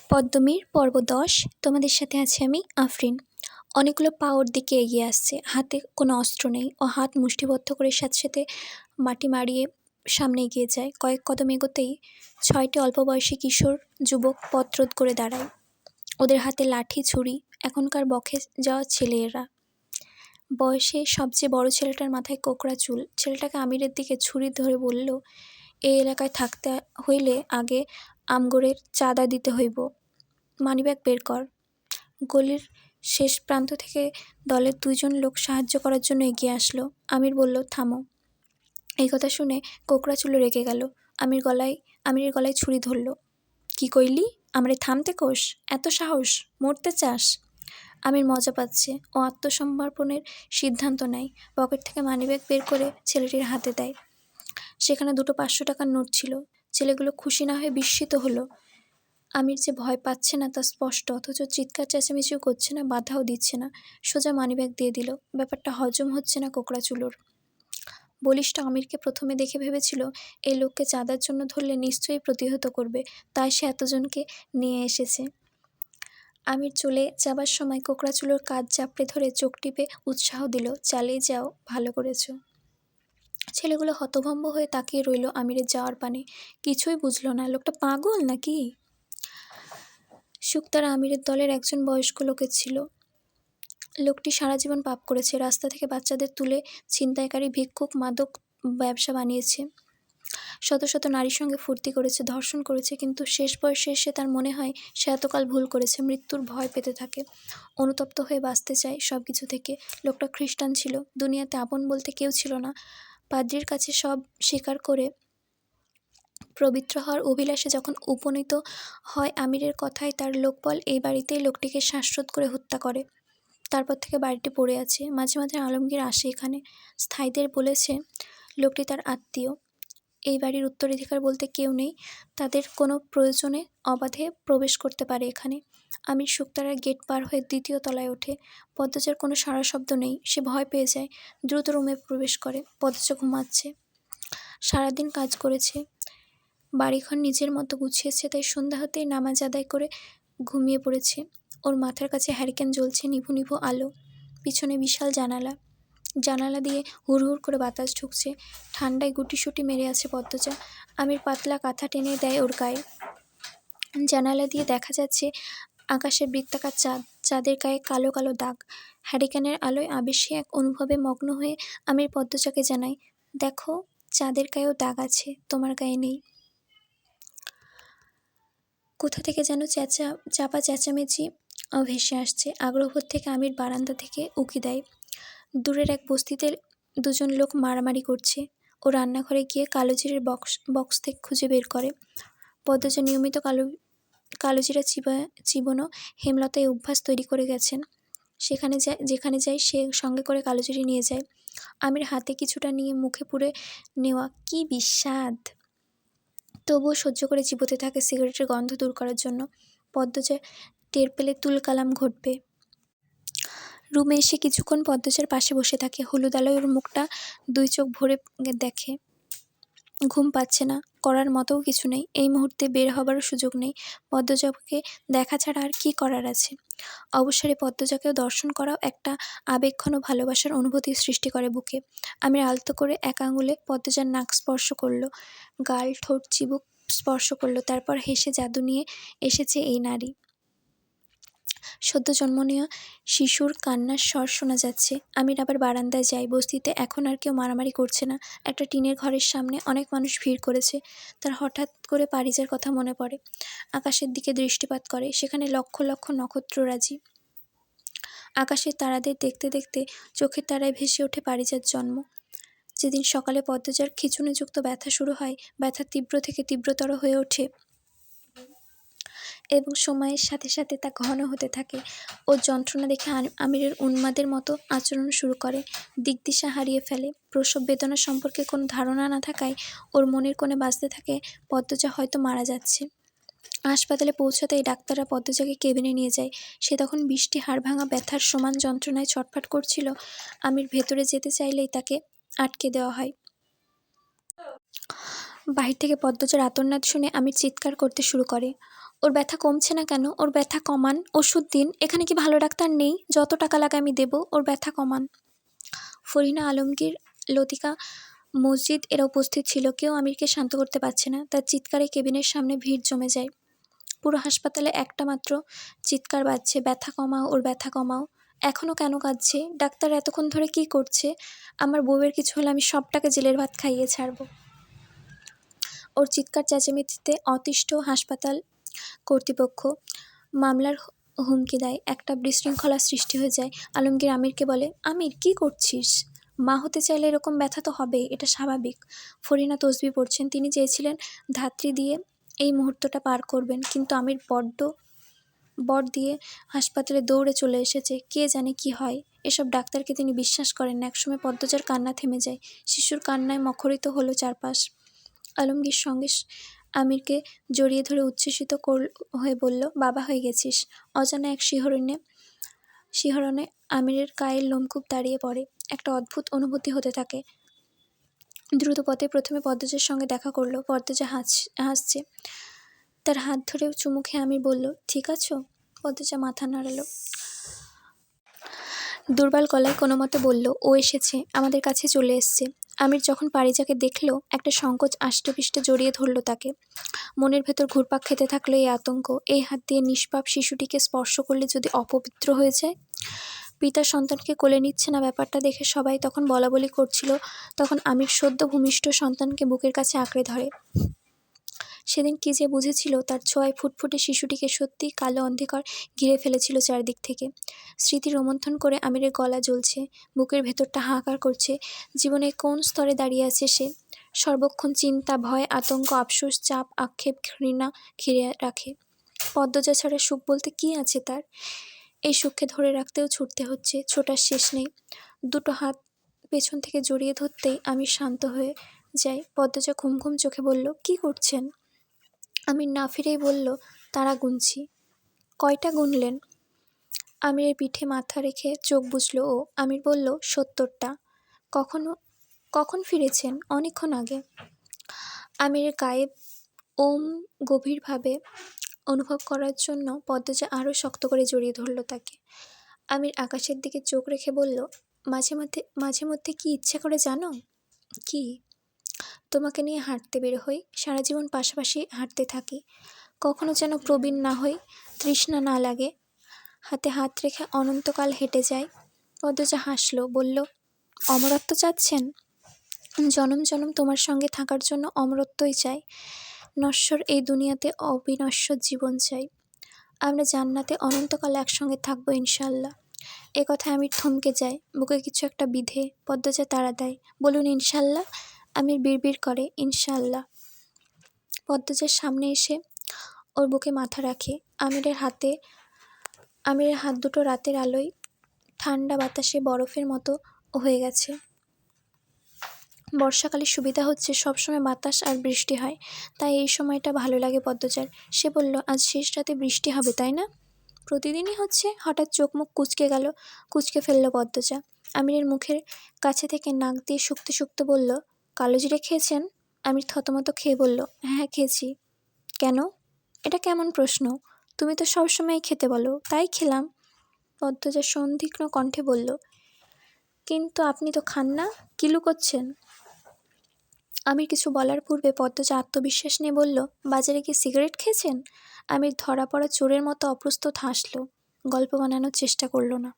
পদ্মমীর পর্ব ১০। তোমাদের সাথে আছি আমি আফরিন। অনেকগুলো পা ওর দিকে এগিয়ে আসছে, হাতে কোনো অস্ত্র নেই। ও হাত মুষ্টিবদ্ধ করে সাথে সাথে মাটি মারিয়ে সামনে এগিয়ে যায়। কয়েক কদম এগোতেই ৬টি অল্প বয়সী কিশোর যুবক পথরোধ করে দাঁড়ায়। ওদের হাতে লাঠি, ছুরি। এখনকার বকে যাওয়া ছেলে এরা। বয়সে সবচেয়ে বড় ছেলেটার মাথায় কোকড়া চুল। ছেলেটাকে আমিরের দিকে ছুরি ধরে বলল, এই এলাকায় থাকতে হইলে আগে আমগরের চাঁদা দিতে হইব। মানিব্যাগ বের কর। গলির শেষ প্রান্ত থেকে দলের ২জন লোক সাহায্য করার জন্য এগিয়ে আসলো। আমির বলল, থামো। এই কথা শুনে কোকড়া চুল রেগে গেল। আমিরের গলায় ছুরি ধরল। কি কইলি? আমারে থামতে কোস? এত সাহস? মরতে চাস? আমির মজা পাচ্ছে। ও আত্মসমর্পণের সিদ্ধান্ত নেয়। পকেট থেকে মানিব্যাগ বের করে ছেলেটির হাতে দেয়। সেখানে ২টো ৫০০ টাকার নোট ছিল। ছেলেগুলো খুশি না হয়ে বিস্মিত হলো। আমির যে ভয় পাচ্ছে না তা স্পষ্ট, অথচ চিৎকার চেঁচামেচিও করছে না, বাধাও দিচ্ছে না। সোজা মানিব্যাগ দিয়ে দিল। ব্যাপারটা হজম হচ্ছে না কোকড়া চুলোর। বলিষ্ঠ আমিরকে প্রথমে দেখে ভেবেছিল এই লোককে চাঁদার জন্য ধরলে নিশ্চয়ই প্রতিহত করবে, তাই সে এতজনকে নিয়ে এসেছে। আমির চলে যাবার সময় কোকড়া চুলোর কাঁধ চাপড়ে ধরে চোখ টিপে উৎসাহ দিল, চালিয়ে যাও, ভালো করেছো। ছেলেগুলো হতভম্ব হয়ে তাকিয়ে রইল আমিরের যাওয়ার পানে। কিছুই বুঝল না, লোকটা পাগল নাকি? শুকতারা আমিরের দলের একজন বয়স্ক লোকের ছিল। লোকটি সারা জীবন পাপ করেছে। রাস্তা থেকে বাচ্চাদের তুলে ছিনতাইকারী, ভিক্ষুক, মাদক ব্যবসা বানিয়েছে। শত শত নারীর সঙ্গে ফুর্তি করেছে, ধর্ষণ করেছে। কিন্তু শেষ বয়সে এসে তার মনে হয় সে এতকাল ভুল করেছে। মৃত্যুর ভয় পেতে থাকে। অনুতপ্ত হয়ে বাঁচতে চায় সব কিছু থেকে। লোকটা খ্রিস্টান ছিল। দুনিয়াতে আপন বলতে কেউ ছিল না। পাদ্রির কাছে সব স্বীকার করে পবিত্র হওয়ার অভিলাষে যখন উপনীত হয় আমিরের কথায়, তার লোকবল এই বাড়িতেই লোকটিকে শ্বাসরোধ করে হত্যা করে। তারপর থেকে বাড়িটি পড়ে আছে। মাঝে মাঝে আলমগীর আসে এখানে। স্থায়ীদের বলেছে লোকটি তার আত্মীয়। এই বাড়ির উত্তরাধিকার বলতে কেউ নেই। তাদের কোনো প্রয়োজনে অবাধে প্রবেশ করতে পারে এখানে। আমির শুকতারার গেট পার হয়ে ২য় তলায় ওঠে। পদ্মজার কোনো সাড়া শব্দ নেই। সে ভয় পেয়ে যায়। দ্রুত রুমে প্রবেশ করে। পদ্মজা ঘুমাচ্ছে। সারাদিন কাজ করেছে, বাড়িঘর নিজের মতো গুছিয়েছে, তাই সন্ধ্যা হতেই নামাজ আদায় করে ঘুমিয়ে পড়েছে। ওর মাথার কাছে হ্যারিকেন জ্বলছে, নিভু নিভু আলো। পিছনে বিশাল জানালা। জানালা দিয়ে হুড়হুড় করে বাতাস ঢুকছে। ঠান্ডায় গুটিসুটি মেরে আছে পদ্মজা। আমির পাতলা কাঁথা টেনে দেয় ওর গায়ে। জানালা দিয়ে দেখা যাচ্ছে আকাশের বৃত্তাকার চাঁদ। চাঁদের গায়ে কালো কালো দাগ। হ্যারিকেনের আলোয় আবেশী এক অনুভবে মগ্ন হয়ে আমির পদ্মজাকে জানায়, দেখো, চাঁদের গায়েও দাগ আছে, তোমার গায়ে নেই। কোথা থেকে যেন চাপা চেঁচামেচি ভেসে আসছে। আগ্রহবোধ থেকে আমির বারান্দা থেকে উঁকি দেয়। দূরের এক বস্তিতে ২জন লোক মারামারি করছে। ও রান্নাঘরে গিয়ে কালোজিরের বক্স থেকে খুঁজে বের করে। পদ্মজা নিয়মিত কালোজিরা চিবানো হেমলতা এই অভ্যাস তৈরি করে গেছেন। যেখানে যায় সে সঙ্গে করে কালোজিরি নিয়ে যায়। আমির হাতে কিছুটা নিয়ে মুখে পুরে নেওয়া, কি বিস্বাদ! তবুও সহ্য করে চিবোতে থাকে সিগারেটের গন্ধ দূর করার জন্য। পদ্মজা টের পেলে তুলকালাম ঘটবে। রুমে এসে কিছুক্ষণ পদ্মজার পাশে বসে থাকে। হলুদ আলোয় ওর মুখটা ২ চোখ ভরে দেখে। ঘুম পাচ্ছে না, করার মতোও কিছু নেই। এই মুহূর্তে বের হবারও সুযোগ নেই। পদ্মজাকে দেখা ছাড়া আর কি করার আছে? অবসরে পদ্মজাকেও দর্শন করাও একটা আবেগঘন ভালোবাসার অনুভূতি সৃষ্টি করে বুকে। আমির আলতো করে এক আঙুলে পদ্মজার নাক স্পর্শ করল, গাল, ঠোঁট, চিবুক স্পর্শ করল। তারপর হেসে জাদু নিয়ে এসেছে এই নারী। সদ্য জন্ম নেওয়া শিশুর কান্নার স্বর শোনা যাচ্ছে। আমির আবার বারান্দায় যায়। বস্তিতে এখন আর কেউ মারামারি করছে না। একটা টিনের ঘরের সামনে অনেক মানুষ ভিড় করেছে। তার হঠাৎ করে পারিজার কথা মনে পড়ে। আকাশের দিকে দৃষ্টিপাত করে। সেখানে লক্ষ লক্ষ নক্ষত্ররাজি। আকাশের তারাদের দেখতে দেখতে চোখের তারায় ভেসে ওঠে পারিজার জন্ম। যেদিন সকালে পদ্মজার খিঁচুনিযুক্ত ব্যথা শুরু হয়, ব্যথা তীব্র থেকে তীব্রতর হয়ে ওঠে এবং সময়ের সাথে সাথে তা ঘন হতে থাকে। ওর যন্ত্রণা দেখে আমিরের উন্মাদের মতো আচরণ শুরু করে। দিকদিশা হারিয়ে ফেলে। প্রসব বেদনা সম্পর্কে কোনো ধারণা না থাকায় ওর মনের কোণে বাজতে থাকে, পদ্মজা হয়তো মারা যাচ্ছে। হাসপাতালে পৌঁছাতেই ডাক্তাররা পদ্মজাকে কেবিনে নিয়ে যায়। সে তখন ২০টি হাড়ভাঙা ব্যথার সমান যন্ত্রণায় ছটফট করছিল। আমির ভেতরে যেতে চাইলেই তাকে আটকে দেওয়া হয়। বাহির থেকে পদ্মজার আর্তনাদ শুনে আমির চিৎকার করতে শুরু করে। ওর ব্যথা কমছে না কেন? ওর ব্যথা কমান, ওষুধ দিন। এখানে কি ভালো ডাক্তার নেই? যত টাকা লাগে আমি দেবো, ওর ব্যথা কমান। ফরিনা, আলমগীর, লতিকা, মসজিদ এরা উপস্থিত ছিল। কেউ আমিরকে শান্ত করতে পারছে না। তার চিৎকারে কেবিনের সামনে ভিড় জমে যায়। পুরো হাসপাতালে একটা মাত্র চিৎকার বাজছে, ব্যথা কমাও, ওর ব্যথা কমাও। এখনও কেন কাঁদছে? ডাক্তার এতক্ষণ ধরে কি করছে? আমার বউয়ের কিছু হলে আমি সবটাকে জেলের ভাত খাইয়ে ছাড়ব। ওর চিৎকার চেঁচামেচিতে অতিষ্ঠ হাসপাতাল কর্তৃপক্ষ মামলার হুমকি দেয়। একটা বিশৃঙ্খলা সৃষ্টি হয়ে যায়। আলমগীর আমিরকে বলে, আমির কি করছিস? মা হতে চাইলে এরকম ব্যথা তো হবেই, এটা স্বাভাবিক। ফরিনা তসবিহ পড়ছেন। তিনি চেয়েছিলেন ধাত্রী দিয়ে এই মুহূর্তটা পার করবেন, কিন্তু আমির বর দিয়ে হাসপাতালে দৌড়ে চলে এসেছে। কে জানে কি হয়। এসব ডাক্তারকে তিনি বিশ্বাস করেন না। একসময় পদ্মজার কান্না থেমে যায়। শিশুর কান্নায় মুখরিত হলো চারপাশ। আলমগীর সঙ্গে আমিরকে জড়িয়ে ধরে উচ্ছ্বসিত হয়ে বলল, বাবা হয়ে গেছিস। অজানা এক শিহরণে আমিরের গায়ের লোমকূপ দাঁড়িয়ে পড়ে। একটা অদ্ভুত অনুভূতি হতে থাকে। দ্রুত পথে প্রথমে পদ্মজার সঙ্গে দেখা করলো। পদ্মজা হাসছে। তার হাত ধরে চুমু খেয়ে আমির বলল, ঠিক আছো? পদ্মজা মাথা নাড়ালো। দুর্বল গলায় কোনো মতে বলল, ও এসেছে, আমাদের কাছে চলে এসছে। আমির যখন পারিজাকে দেখল, একটা সংকোচ আষ্টেপৃষ্টে জড়িয়ে ধরল তাকে। মনের ভেতর ঘুরপাক খেতে থাকলো এই আতঙ্ক। এই হাত দিয়ে নিষ্পাপ শিশুটিকে স্পর্শ করলে যদি অপবিত্র হয়ে যায়। পিতা সন্তানকে কোলে নিচ্ছে না, ব্যাপারটা দেখে সবাই তখন বলাবলি করছিল। তখন আমির সদ্য ভূমিষ্ঠ সন্তানকে বুকের কাছে আঁকড়ে ধরে। সেদিন কি যে বুঝেছিল, তার ছোঁয়ায় ফুটফুটে শিশুটিকে সত্যিই কালো অন্ধকার ঘিরে ফেলেছিল চারদিক থেকে। স্মৃতি রোমন্থন করে আমিরের গলা জ্বলছে, বুকের ভেতরটা হাহাকার করছে। জীবনে কোন স্তরে দাঁড়িয়ে আছে সে? সর্বক্ষণ চিন্তা, ভয়, আতঙ্ক, আফসোস, চাপ, আক্ষেপ, ঘৃণা ঘিরে রাখে। পদ্মজা ছাড়া সুখ বলতে কি আছে তার? এই সুখকে ধরে রাখতেও ছুটতে হচ্ছে, ছোটার শেষ নেই। দুটো হাত পেছন থেকে জড়িয়ে ধরতেই আমি শান্ত হয়ে যাই। পদ্মজা ঘুম ঘুম চোখে বলল, কি করছেন? আমির না ফিরেই বলল, তারা গুনছি। কয়টা গুনলেন? আমিরের পিঠে মাথা রেখে চোখ বুঝল ও। আমির বলল, 70টা। কখন ফিরেছেন? অনেকক্ষণ আগে। আমিরের গায়ে ওম গভীরভাবে অনুভব করার জন্য পদ্মজা আরও শক্ত করে জড়িয়ে ধরল তাকে। আমির আকাশের দিকে চোখ রেখে বলল, মাঝে মধ্যে কি ইচ্ছে করে জানো? কি? তোমাকে নিয়ে হাঁটতে বের হই, সারা জীবন পাশাপাশি হাঁটতে থাকি। কখনো যেন প্রবীণ না হই, তৃষ্ণা না লাগে, হাতে হাত রেখে অনন্তকাল হেঁটে যায়। পদ্মজা হাসল, বলল, অমরত্ব চাচ্ছেন? জনম জনম তোমার সঙ্গে থাকার জন্য অমরত্বই চাই। নশ্বর এই দুনিয়াতে অবিনশ্বর জীবন চাই। আমরা জান্নাতে অনন্তকাল একসঙ্গে থাকবো ইনশাল্লাহ। এ কথায় আমির থমকে যায়, বুকে কিছু একটা বিধে। পদ্মজা তাড়া দেয়, বলুন ইনশাল্লাহ। আমির বিড়বিড় করে, ইনশাল্লাহ। পদ্মজার সামনে এসে ওর বুকে মাথা রাখে। আমিরের হাত দুটো রাতের আলোয় ঠান্ডা বাতাসে বরফের মতো হয়ে গেছে। বর্ষাকালে সুবিধা হচ্ছে সবসময় বাতাস আর বৃষ্টি হয়, তাই এই সময়টা ভালো লাগে পদ্মজার। সে বলল, আজ শেষ রাতে বৃষ্টি হবে তাই না? প্রতিদিনই হচ্ছে। হঠাৎ চোখ মুখ কুঁচকে ফেলল পদ্মজা। আমিরের মুখের কাছে থেকে নাক দিয়ে শুকতে শুকতে বলল, কালো জিরে খেয়েছেন? আমির থতমত খেয়ে বলল, হ্যাঁ খেয়েছি। কেন? এটা কেমন প্রশ্ন? তুমি তো সবসময় খেতে বলো, তাই খেলাম। পদ্মজা সন্দিগ্ধ কণ্ঠে বলল, কিন্তু আপনি তো খান না, কি লুকোচ্ছেন? আমির কিছু বলার পূর্বে পদ্মজা আত্মবিশ্বাস নিয়ে বলল, বাজারে গিয়ে সিগারেট খেয়েছেন? আমির ধরা পড়া চোরের মতো অপ্রস্তুত হাসল, গল্প বানানোর চেষ্টা করল না।